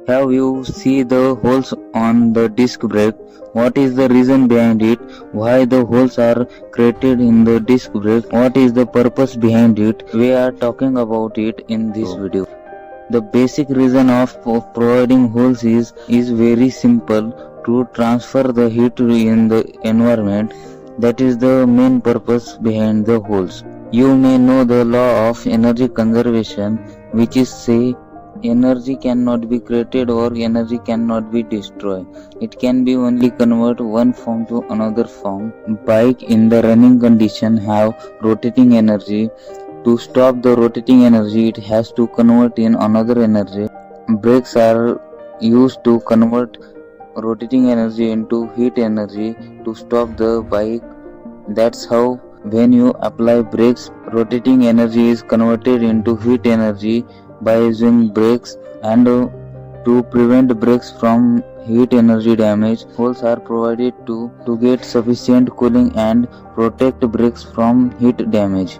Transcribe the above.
Have you see the holes on the disc brake? What is the reason behind it? Why the holes are created in the disc brake? What is the purpose behind it? We are talking about it in this video. The basic reason of providing holes is very simple: to transfer the heat in the environment. That is the main purpose behind the holes. You may know the law of energy conservation, which is say energy cannot be created or energy cannot be destroyed. It can be only convert one form to another form. Bike in the running condition have rotating energy. To stop the rotating energy, it has to convert in another energy. Brakes are used to convert rotating energy into heat energy to stop the bike. That's how when you apply brakes, rotating energy is converted into heat energy by using brakes. And to prevent brakes from heat energy damage, holes are provided to get sufficient cooling and protect brakes from heat damage.